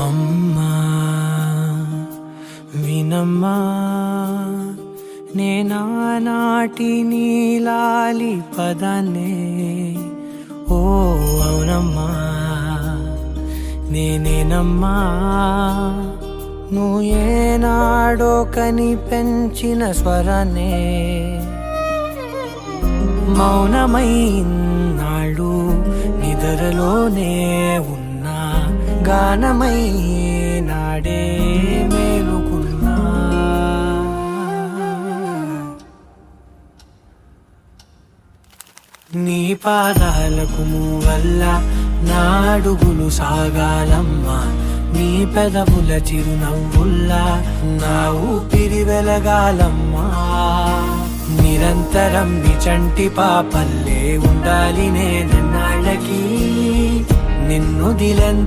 అమ్మా వినమ్మా, నేనానాటి నీలాలి పదాన్నే. ఓ అవునమ్మా నేనేనమ్మా, నువ్వు ఏనాడో కని పెంచిన స్వరాన్నే. మౌనమైనాడు నిద్రలోనే ఉన్నా, గానమై నాడే మేలుకున్నా. నీ పాదాలకు వల్ల నా అడుగులు సాగాలమ్మా, నీ పెదవుల చిరునవ్వుల్లా నా ఊపిరి వెలగాలమ్మా. నిరంతరం నీ చంటి పాపల్లే ఉండాలి నేనన్నాళ్ళకి, నిన్ను దిలంత